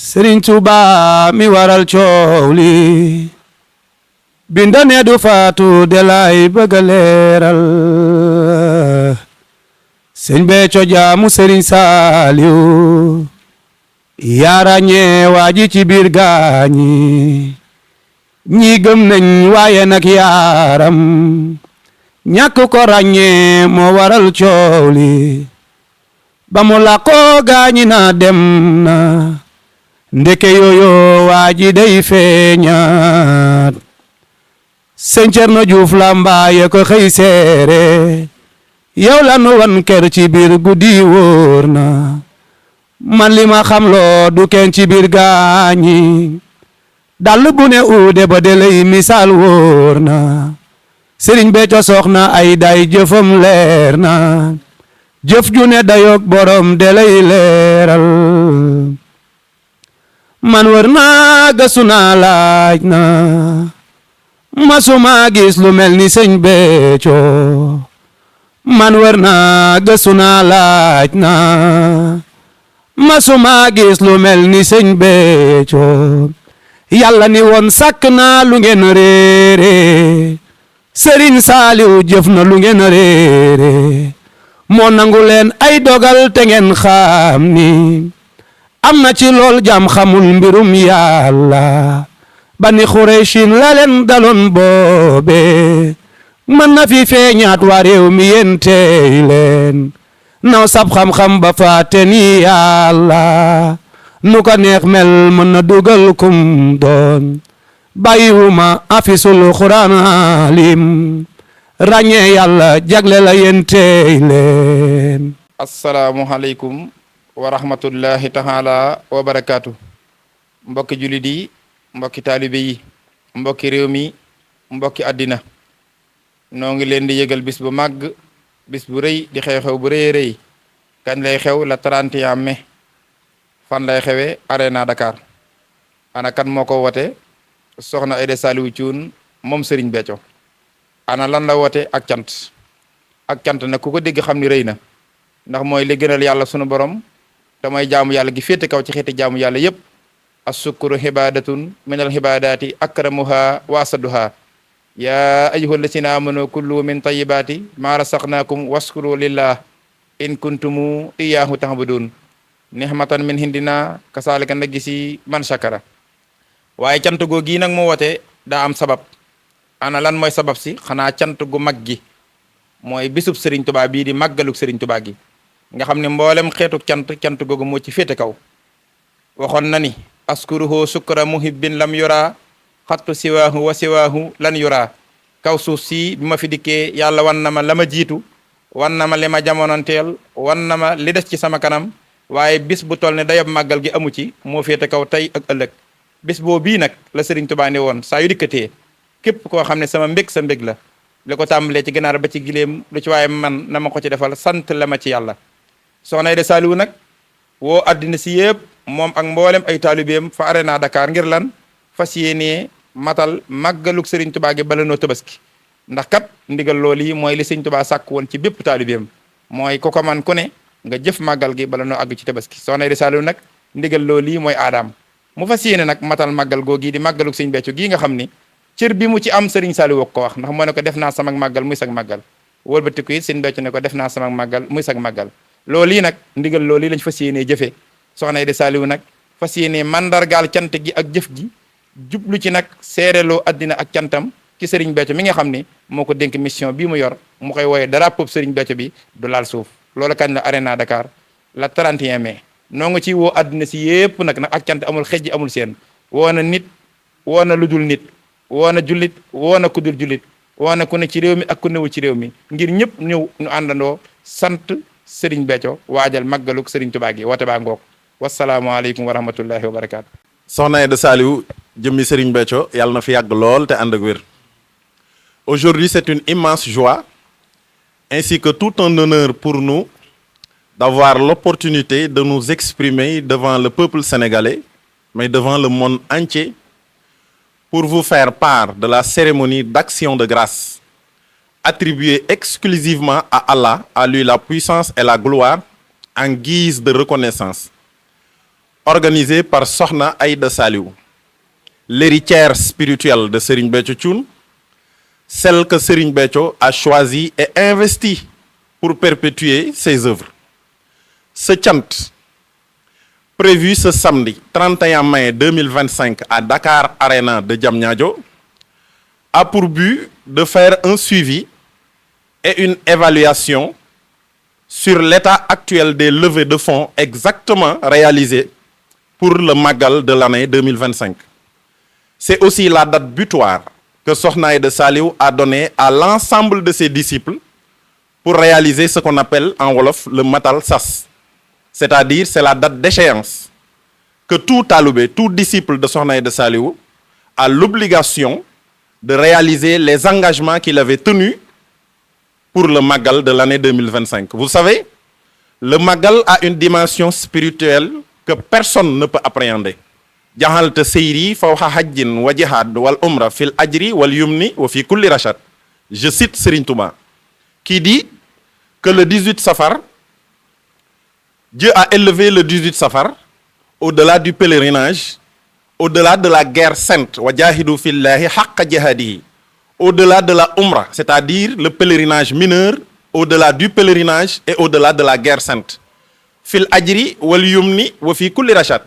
Sëriñ Tuuba mi waral coow li binda ne du faatu de lay bëgg a leeral sëñ Béthio jaamu Sëriñ Saaliw yaarañee waaji ci biir gaañi ñi gëm nañ waaye nag yaaram ñàkk ko ràññee moo waral coow li ba mu làqoo gaañi na dem na ndeke yooyo waaji day feeñaat sëñ Cerno Juuf Lambaye ko xëy seere yow la nu wan kër ci biir guddi wóor na man li ma xam loo du kenn ci biir gaañi dal bu ne uude ba de lay misaal wóor na Sëriñ Béthio soxna ay day jëfam leer na jëf ju ne dayoog borom de lay leeral man wër naa gëstu naa laaj na masuma gis lu mel ni sëñ Béthio man wër naa gëstu naa laaj na masuma gis lu mel ni sëñ Béthio yàlla ni woon sàkk naa lu ngeen réere Sëriñ Saaliw jëf na lu ngeen réere moo nangu leen ay dogal te ngeen xam ni am na ci lool jàmm xamul mbirum yàlla bani Xuraysin la leen daloon boobe mën na fi feeñaat waa réew mi yéen tey leen naw sab xam-xam ba faate ni yàlla nu ko neex mel mën na dugal kum doon bàyyiwuma afisul Quraan alim ràññee yàlla jagle la yéen tey leen. asalaamualeykum wa rahmatullahi taala wa barakaatu. mbokki jullit yi mbokki taalibe yi mbokki réew mi mbokki àddina noo ngi leen di yëgal bis bu màgg bis bu rëy di xew-xew bu rëy rëy kañ lay xew la 31 mai fan lay xewee Arena Dakar ana kan moo ko wote soxna Aïda Saliou Thioune moom Serigne Béthio ana lan la woote ak cant nag ku ko dégg xam ni rëy na ndax mooy li gënal yàlla sunu borom te mooy jaamu yàlla gi féete kaw ci xeeti jaamu yàlla yépp assukuru hibadatun minal hibadati akramuha wa asaduha ya ayyuhal lazina amanu kullu min tayyibati ma rasaqnakum waskuru lillah in kuntumu iyyahu ta'budun nihmatan min hindina kasalika najisi man shakara waaye cant goo gii nag mu woote daa am sabab ana lan mooy sabab si xanaa cant gu mag gi mooy bisub Serigne Touba bii di màggaluk Serigne Touba gi nga xam ne mboolem xeetu cant googu moo ci féete kaw waxoon na ni askuruhu sukra muhibbin lam yura xattu siwaahu wa siwaahu lan yura kaw suuf si bi ma fi dikkee yàlla wan na ma la ma jiitu wan na ma li ma jamonoonteel wan na ma li des ci sama kanam waaye bis bu toll ne dayob màggal gi amu ci moo féete kaw tey ak ëllëg bis boo bii nag la Serigne Touba ne woon saa yu dikkatee képp koo xam ne sama mbég sa mbég la li ko tàmbalee ci ginaar ba ci gileem lu ci waaye man na ma ko ci defal sant la ma ci yàlla soxna Aïda Saliou nag woo àddina si yëpp moom ak mboolem ay taalibeem fa Arena Dakar ngir lan fas yéenee matal màggaluk Serigne Touba gi bala noo tabaski ndax kat ndigal loolu yi mooy li Serigne Touba sàkk woon ci bépp taalibeem mooy ku ko man ku ne nga jëf màggal gi bala noo àgg ci tabaski soxna Aïda Saliou nag ndigal loolu yi mooy aadaam mu fas yéene nag matal màggal googi di màggaluk Serigne Béthio gii nga xam ni cër bi mu ci am Serigne Saliou wok ko wax ndax moo ne ko def naa sama màggal muy sag màggal wëlbatiku it Serigne Béthio ne ko def naa sama màggal muy sag màggal loolu yi nag ndigal loolu yi lañ fas yéenee jëfee soxna Aïda Saliou nag fas yéenee mandargaal cant gi ak jëf gi jublu ci nag seereloo addina ak cantam ci Serigne Béthio mi nga xam ni moo ko dénk mission bii mu yor mu koy wooyee drapeau Serigne Béthio bi du laal suuf loolu kañ la Arena Dakar la 31 mai noo nga ci woo addina si yépp nag ak cant amul xejj amul seen woo na nit woo na ludul nit woo na jullit woo na kudul jullit woo na ku ne ci réew mi ak ku newul ci réew mi ngir ñëpp ñëw ñu àndandoo sant Serigne Béthio waajal màggaluk Serigne Touba gi woote baa ngoog wasalaamualeykum wa rahmatullahi wa barakaatu. soxna Aïda Saliou jëmmi Serigne Béthio yàlla na fi yàgg lool te ànd ak wér. Aujourd'hui c'est une immense joie ainsi que tout un honneur pour nous d'avoir l'opportunité de nous exprimer devant le peuple sénégalais mais devant le monde entier pour vous faire part de la cérémonie d'action de grâce attribuée exclusivement à Allah, à lui la puissance et la gloire, en guise de reconnaissance. organisée par Sokhna Aïda Saliou, l'héritière spirituelle de Serigne Béthio Thioune, celle que Serigne Béthio a choisie et investie pour perpétuer ses œuvres. Ce chant, prévu ce samedi 31 mai 2025 à Dakar Arena de Diamniadio, a pour but de faire un suivi et une évaluation sur l'état actuel des levées de fonds exactement réalisées pour le Magal de l'année 2025. C'est aussi la date butoir que Sokhna Aïda Saliou a donnée à l'ensemble de ses disciples pour réaliser ce qu'on appelle en wolof le Matal Sas. C'est-à-dire, c'est la date d'échéance que tout taloubé, tout disciple de Sokhna Aïda Saliou a l'obligation de réaliser les engagements qu'il avait tenus pour le Magal de l'année 2025. Vous savez, le Magal a une dimension spirituelle que personne ne peut appréhender. Jahalta seyri fawha hajjin wa jihad wal umra fil ajri wal yumni wa fi kulli rachad. Je cite Serigne Touba, qui dit que le 18 Safar, Dieu a élevé le 18 Safar au-delà du pèlerinage, au-delà de la guerre sainte, wa jahidu fillahi haqqa jihadihi, au-delà de la Umrah, c'est-à-dire le pèlerinage mineur, au-delà du pèlerinage et au-delà de la guerre sainte. Fil ajri wal yumni wa fi kulli rachad.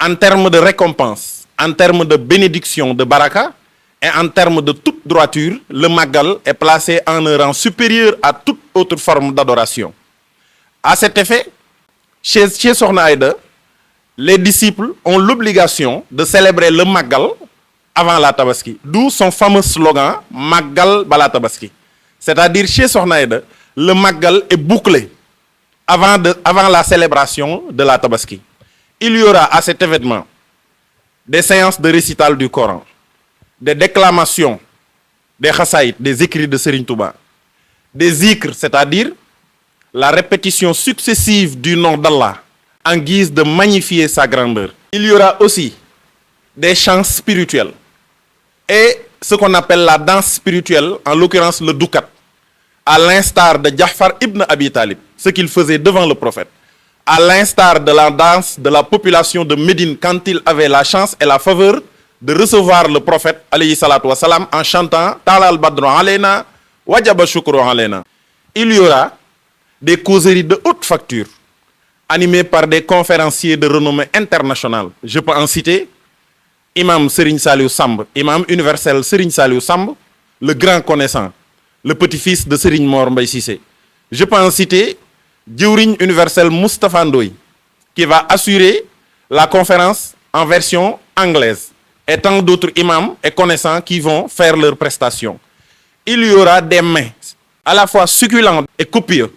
En termes de récompense, en termes de bénédiction, de baraka, et en termes de toute droiture, le Magal est placé en un rang supérieur à toute autre forme d'adoration. À cet effet, chez Sokhna Aïda, les disciples ont l'obligation de célébrer le Magal avant la Tabaski. D'où son fameux slogan Magal Bala Tabaski. C'est-à-dire, chez Sokhna Aïda, le Magal est bouclé avant la célébration de la Tabaski. Il y aura à cet événement des séances de récital du Coran, des déclamations, des khassaïd, des écrits de Serigne Touba, des zikrs, c'est-à-dire la répétition successive du nom d'Allah en guise de magnifier sa grandeur. Il y aura aussi des chants spirituels et ce qu'on appelle la danse spirituelle, en l'occurrence le doukat, à l'instar de Ja'far ibn Abi Talib, ce qu'il faisait devant le prophète, à l'instar de la danse de la population de Médine quand il avait la chance et la faveur de recevoir le prophète alayhi salatu wassalam en chantant Tala al-Badru alayna wajaba shukru alayna. Il y aura des causeries de haute facture animées par des conférenciers de renommée internationale. Je peux en citer Imam Serigne Saliou Samb, Imam universel Serigne Saliou Samb, le grand connaissant, le petit-fils de Serigne Mor Mbaye Cissé. Je peux en citer Djawriñ universel Moustapha Ndoye, qui va assurer la conférence en version anglaise, et tant d'autres imams et connaissants qui vont faire leurs prestations. Il y aura des mets à la fois succulents et copieux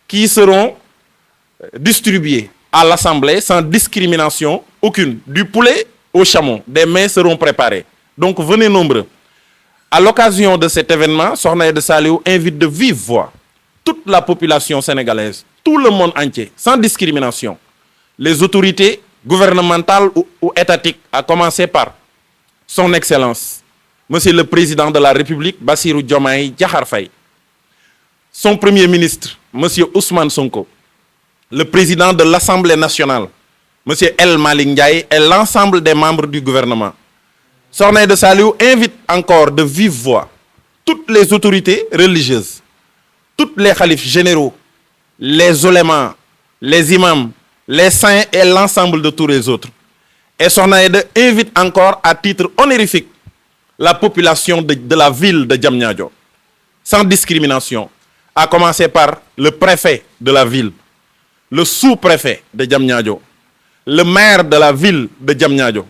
qui seront distribués à l'Assemblée sans discrimination aucune, du poulet au chameau. Des mets seront préparés. Donc venez nombreux. À l'occasion de cet événement, Sokhna Aïda Saliou invite de vive voix toute la population sénégalaise, tout le monde entier, sans discrimination, les autorités gouvernementales ou étatiques, à commencer par son Excellence, Monsieur le Président de la République, Bassirou Diomaye Diakhar Faye, son Premier ministre, Monsieur Ousmane Sonko, le Président de l'Assemblée nationale, Monsieur El Malick Ndiaye, et l'ensemble des membres du gouvernement. Sokhna Aïda Saliou invite encore de vive voix toutes les autorités religieuses, toutes les khalifes généraux, les oulémas, les imams, les saints et l'ensemble de tous les autres. Et Sokhna Aïda invite encore à titre honorifique la population de la ville de Diamniadio, sans discrimination, à commencer par le préfet de la ville, le sous-préfet de Diamniadio, le maire de la ville de Diamniadio,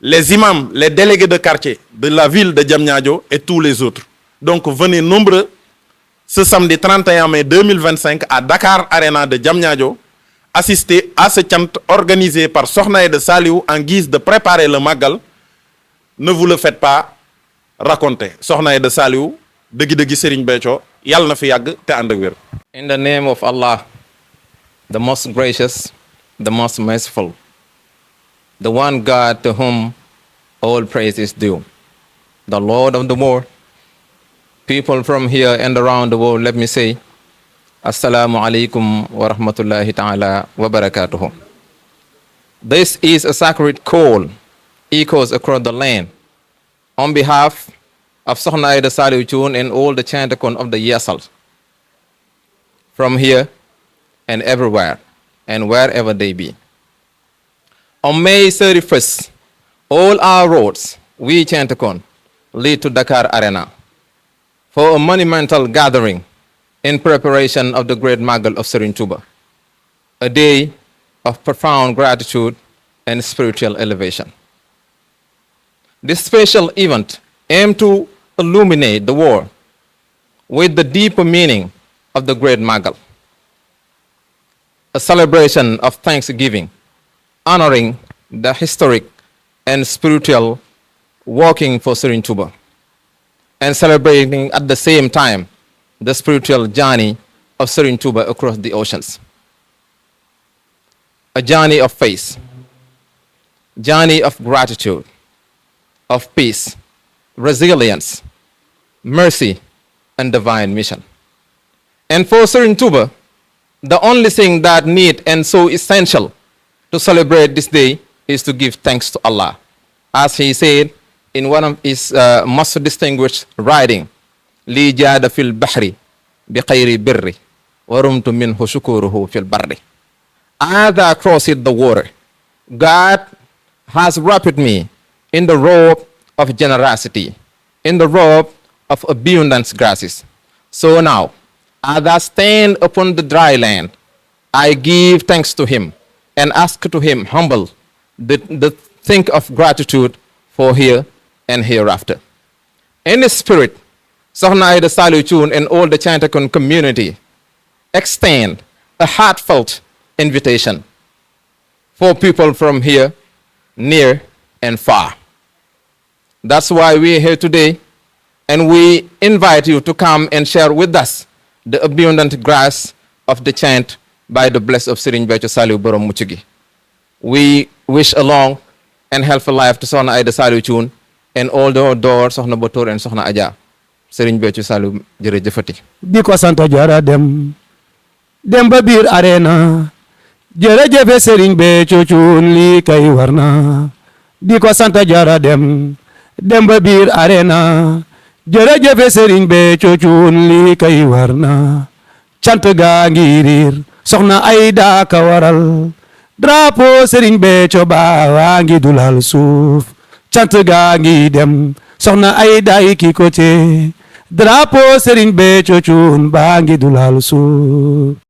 les imams, les délégués de quartier de la ville de Diamniadio et tous les autres. Donc venez nombreux ce samedi 31 mai 2025 à Dakar Arena de Diamniadio, assister à ce chant organisé par Sokhna Aïda Saliou en guise de préparer le Magal. Ne vous le faites pas raconter. Sokhna Aïda Saliou, dëggi-dëggi Serigne Béthio, yàlla na fi yàgg te ànd ak wér. In the name of Allah, the most gracious, the most merciful, the one God to whom all praise is due, the Lord of the world. People from here and around the world, let me say, Assalamu alaikum wa rahmatullahi ta'ala wa barakatuhu. This is a sacred call, echoes across the land. On behalf of Sokhna Aida Saliou Thioune and all the Chantakon of the Yesal, from here and everywhere and wherever they be. On May 31st, all our roads, we Chantakon, lead to Dakar Arena for a monumental gathering in preparation of the great Magal of Serigne Touba, a day of profound gratitude and spiritual elevation. This special event aims to illuminate the world with the deeper meaning of the great Magal, a celebration of thanksgiving, honoring the historic and spiritual working for Serigne Touba, and celebrating at the same time the spiritual journey of Serigne Touba across the oceans. A journey of faith, journey of gratitude, of peace, resilience, mercy, and divine mission. And for Serigne Touba, the only thing that need and so essential to celebrate this day is to give thanks to Allah. As he said in one of his most distinguished writing, li jada fil bahri bi khayri birri wa rumtu minhu shukuruhu fil barri. As I crossed the water, God has wrapped me in the robe of generosity, in the robe of abundance graces. So now, as I stand upon the dry land, I give thanks to him and ask to him humble the think of gratitude for here and hereafter. In the spirit, Sokhna Aida Saliou Thioune and all the Chantakon community extend a heartfelt invitation for people from here, near and far. That's why we're here today, and we invite you to come and share with us the abundant grace of the chant by the blessed of Serigne Béthio Saliou Borom Mucc gi. We wish a long and healthy life to Sokhna Aida Saliou Thioune and all the door Sokhna Batoor and Sokhna Adja. Serigne Béthio Saliou jërëjëfati. di ko sant jara dem ba biir arena jërëjëfe Serigne Béthio Thioune lii kay war na di ko sant jara dem ba biir arena jërëjëfe Serigne Béthio Thioune lii kay war na cant gaa ngi riir Sokhna Aida ka waral drapeau Serigne Béthio ba waa ngi dulal suuf cant gaa ngi dem Sokhna Aida yi ki ko te drapeau Serigne Béthio Thioune ba ngi dulal suuf